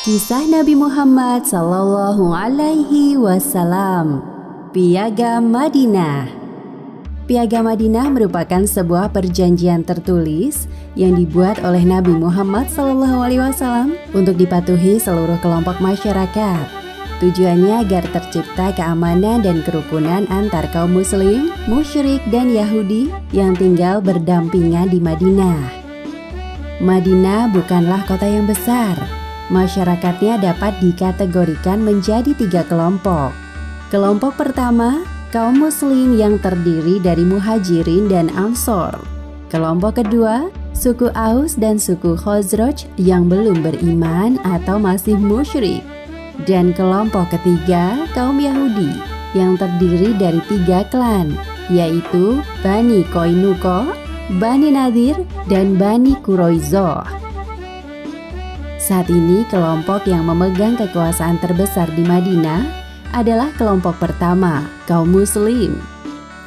Kisah Nabi Muhammad Sallallahu Alaihi Wasallam. Piagam Madinah. Piagam Madinah merupakan sebuah perjanjian tertulis yang dibuat oleh Nabi Muhammad Sallallahu Alaihi Wasallam untuk dipatuhi seluruh kelompok masyarakat. Tujuannya agar tercipta keamanan dan kerukunan antar kaum Muslim, musyrik, dan Yahudi yang tinggal berdampingan di Madinah. Madinah bukanlah kota yang besar. Masyarakatnya dapat dikategorikan menjadi 3 kelompok. Kelompok pertama, kaum muslim yang terdiri dari muhajirin dan ansor. Kelompok kedua, suku Aus dan suku Khazraj yang belum beriman atau masih musyrik. Dan kelompok ketiga, kaum Yahudi yang terdiri dari 3 klan, yaitu Bani Qainuqa, Bani Nadir, dan Bani Quraizoh. Saat ini kelompok yang memegang kekuasaan terbesar di Madinah adalah kelompok pertama, kaum muslim.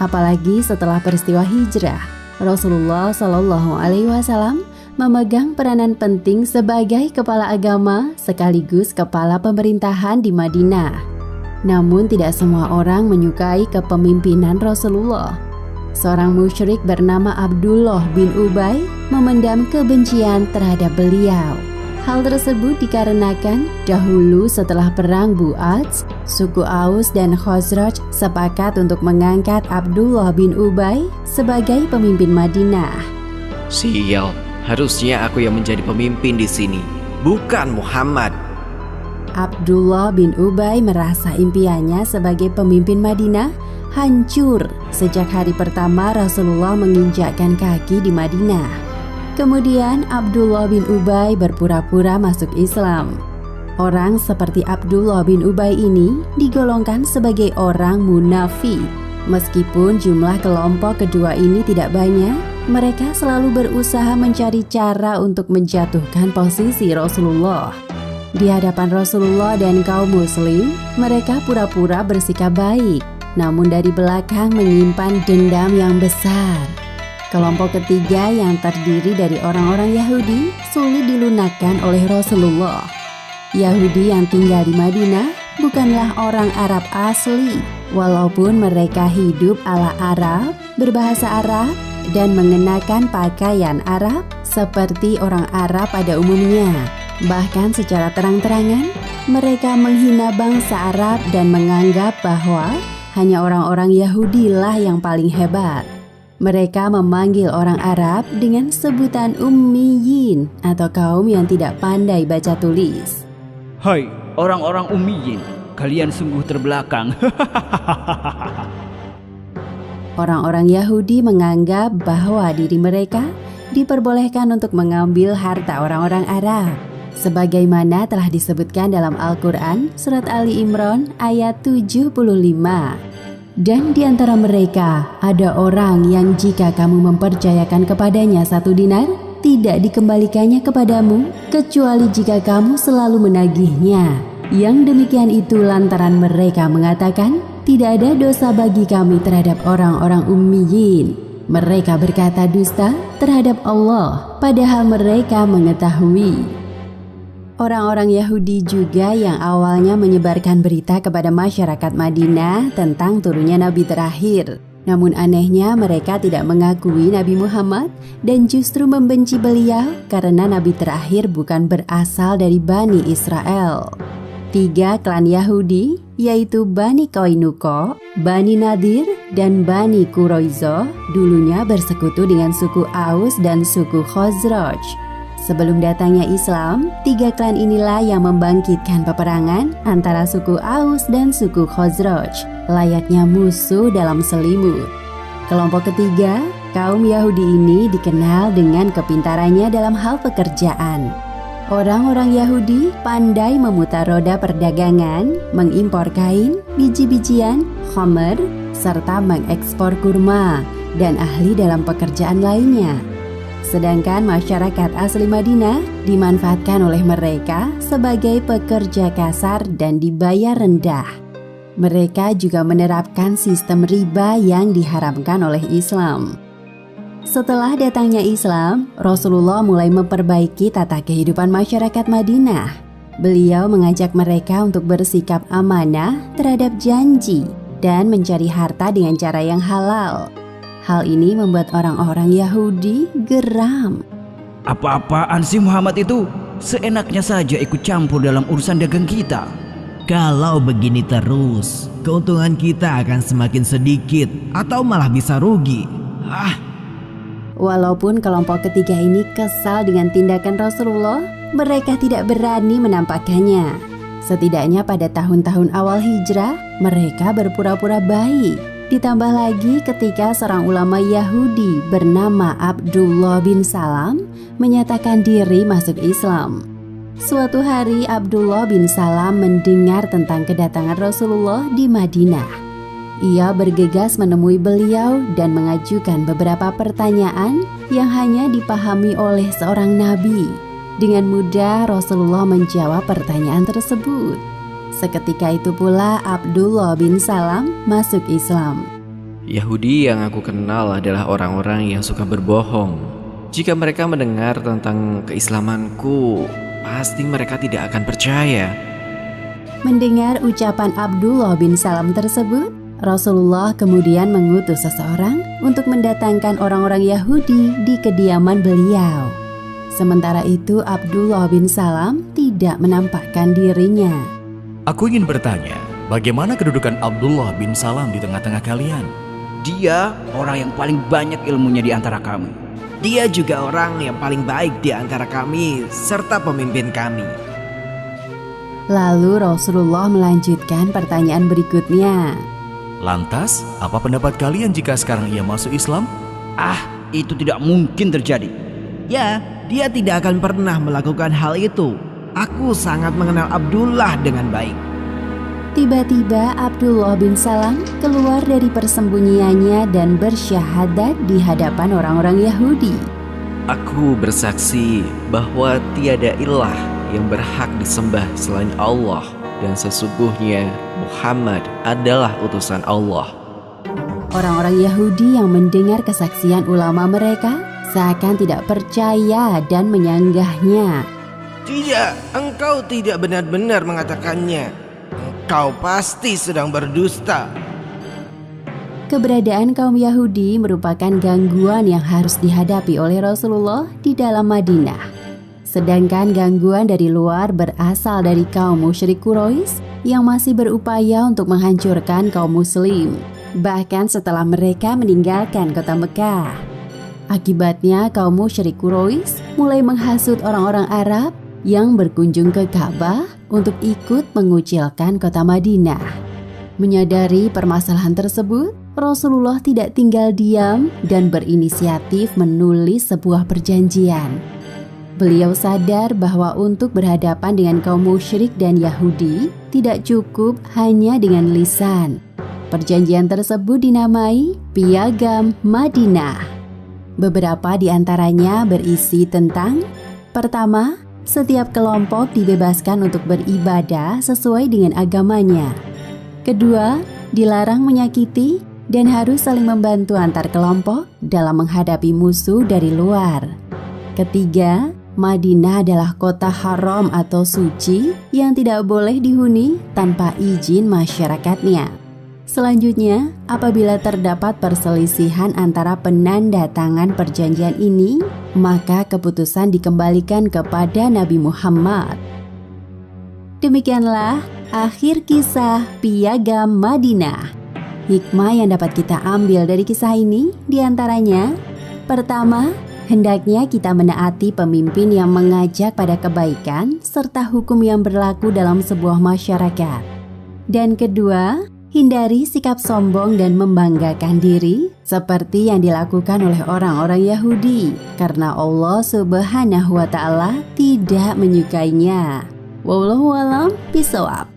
Apalagi setelah peristiwa hijrah, Rasulullah Shallallahu Alaihi Wasallam memegang peranan penting sebagai kepala agama sekaligus kepala pemerintahan di Madinah. Namun tidak semua orang menyukai kepemimpinan Rasulullah. Seorang musyrik bernama Abdullah bin Ubay memendam kebencian terhadap beliau. Hal tersebut dikarenakan dahulu setelah perang Bu'ats, suku Aus dan Khazraj sepakat untuk mengangkat Abdullah bin Ubay sebagai pemimpin Madinah. Sial, harusnya aku yang menjadi pemimpin di sini, bukan Muhammad. Abdullah bin Ubay merasa impiannya sebagai pemimpin Madinah hancur sejak hari pertama Rasulullah menginjakkan kaki di Madinah. Kemudian Abdullah bin Ubay berpura-pura masuk Islam. Orang seperti Abdullah bin Ubay ini digolongkan sebagai orang munafik. Meskipun jumlah kelompok kedua ini tidak banyak, mereka selalu berusaha mencari cara untuk menjatuhkan posisi Rasulullah. Di hadapan Rasulullah dan kaum muslim, mereka pura-pura bersikap baik, namun dari belakang menyimpan dendam yang besar. Kelompok ketiga yang terdiri dari orang-orang Yahudi sulit dilunakkan oleh Rasulullah. Yahudi yang tinggal di Madinah bukanlah orang Arab asli, walaupun mereka hidup ala Arab, berbahasa Arab, dan mengenakan pakaian Arab seperti orang Arab pada umumnya. Bahkan secara terang-terangan, mereka menghina bangsa Arab dan menganggap bahwa hanya orang-orang Yahudilah yang paling hebat. Mereka memanggil orang Arab dengan sebutan ummiyin atau kaum yang tidak pandai baca tulis. Hai orang-orang ummiyin, kalian sungguh terbelakang. Orang-orang Yahudi menganggap bahwa diri mereka diperbolehkan untuk mengambil harta orang-orang Arab, sebagaimana telah disebutkan dalam Al-Quran Surat Ali Imran ayat 75. Dan di antara mereka ada orang yang jika kamu mempercayakan kepadanya 1 dinar, tidak dikembalikannya kepadamu, kecuali jika kamu selalu menagihnya. Yang demikian itu lantaran mereka mengatakan, tidak ada dosa bagi kami terhadap orang-orang ummiyin. Mereka berkata dusta terhadap Allah, padahal mereka mengetahui. Orang-orang Yahudi juga yang awalnya menyebarkan berita kepada masyarakat Madinah tentang turunnya Nabi terakhir. Namun anehnya mereka tidak mengakui Nabi Muhammad dan justru membenci beliau karena Nabi terakhir bukan berasal dari Bani Israel. 3 klan Yahudi yaitu Bani Qainuqa, Bani Nadir, dan Bani Quraizoh dulunya bersekutu dengan suku Aus dan suku Khazraj. Sebelum datangnya Islam, 3 klan inilah yang membangkitkan peperangan antara suku Aus dan suku Khazraj, layaknya musuh dalam selimut. Kelompok ketiga, kaum Yahudi ini dikenal dengan kepintarannya dalam hal pekerjaan. Orang-orang Yahudi pandai memutar roda perdagangan, mengimpor kain, biji-bijian, khamr, serta mengekspor kurma, dan ahli dalam pekerjaan lainnya. Sedangkan masyarakat asli Madinah dimanfaatkan oleh mereka sebagai pekerja kasar dan dibayar rendah. Mereka juga menerapkan sistem riba yang diharamkan oleh Islam. Setelah datangnya Islam, Rasulullah mulai memperbaiki tata kehidupan masyarakat Madinah. Beliau mengajak mereka untuk bersikap amanah terhadap janji dan mencari harta dengan cara yang halal. Hal ini membuat orang-orang Yahudi geram. Apa-apaan sih Muhammad itu? Seenaknya saja ikut campur dalam urusan dagang kita. Kalau begini terus, keuntungan kita akan semakin sedikit atau malah bisa rugi. Walaupun kelompok ketiga ini kesal dengan tindakan Rasulullah, mereka tidak berani menampakkannya. Setidaknya pada tahun-tahun awal hijrah, mereka berpura-pura baik. Ditambah lagi ketika seorang ulama Yahudi bernama Abdullah bin Salam menyatakan diri masuk Islam. Suatu hari Abdullah bin Salam mendengar tentang kedatangan Rasulullah di Madinah. Ia bergegas menemui beliau dan mengajukan beberapa pertanyaan yang hanya dipahami oleh seorang nabi. Dengan mudah Rasulullah menjawab pertanyaan tersebut. Seketika itu pula Abdullah bin Salam masuk Islam. Yahudi yang aku kenal adalah orang-orang yang suka berbohong. Jika mereka mendengar tentang keislamanku, pasti mereka tidak akan percaya. Mendengar ucapan Abdullah bin Salam tersebut, Rasulullah kemudian mengutus seseorang untuk mendatangkan orang-orang Yahudi di kediaman beliau. Sementara itu Abdullah bin Salam tidak menampakkan dirinya. Aku ingin bertanya, bagaimana kedudukan Abdullah bin Salam di tengah-tengah kalian? Dia orang yang paling banyak ilmunya di antara kami. Dia juga orang yang paling baik di antara kami serta pemimpin kami. Lalu Rasulullah melanjutkan pertanyaan berikutnya. Lantas, apa pendapat kalian jika sekarang ia masuk Islam? Itu tidak mungkin terjadi. Ya, dia tidak akan pernah melakukan hal itu. Aku sangat mengenal Abdullah dengan baik. Tiba-tiba Abdullah bin Salam keluar dari persembunyiannya dan bersyahadat di hadapan orang-orang Yahudi. Aku bersaksi bahwa tiada ilah yang berhak disembah selain Allah, dan sesungguhnya Muhammad adalah utusan Allah. Orang-orang Yahudi yang mendengar kesaksian ulama mereka seakan tidak percaya dan menyanggahnya. Tidak, engkau tidak benar-benar mengatakannya. Engkau pasti sedang berdusta. Keberadaan kaum Yahudi merupakan gangguan yang harus dihadapi oleh Rasulullah di dalam Madinah. Sedangkan gangguan dari luar berasal dari kaum musyrik Quraisy yang masih berupaya untuk menghancurkan kaum muslim, bahkan setelah mereka meninggalkan kota Mekah. Akibatnya kaum musyrik Quraisy mulai menghasut orang-orang Arab yang berkunjung ke Ka'bah untuk ikut mengucilkan kota Madinah. Menyadari permasalahan tersebut, Rasulullah tidak tinggal diam dan berinisiatif menulis sebuah perjanjian. Beliau sadar bahwa untuk berhadapan dengan kaum musyrik dan Yahudi tidak cukup hanya dengan lisan. Perjanjian tersebut dinamai Piagam Madinah. Beberapa di antaranya berisi tentang: pertama, setiap kelompok dibebaskan untuk beribadah sesuai dengan agamanya. Kedua, dilarang menyakiti dan harus saling membantu antar kelompok dalam menghadapi musuh dari luar. Ketiga, Madinah adalah kota haram atau suci yang tidak boleh dihuni tanpa izin masyarakatnya. Selanjutnya, apabila terdapat perselisihan antara penanda tangan perjanjian ini, maka keputusan dikembalikan kepada Nabi Muhammad. Demikianlah akhir kisah Piagam Madinah. Hikmah yang dapat kita ambil dari kisah ini diantaranya: pertama, hendaknya kita menaati pemimpin yang mengajak pada kebaikan serta hukum yang berlaku dalam sebuah masyarakat. Dan kedua, hindari sikap sombong dan membanggakan diri seperti yang dilakukan oleh orang-orang Yahudi, karena Allah Subhanahu wa Ta'ala tidak menyukainya. Wallahu a'lam bishawab.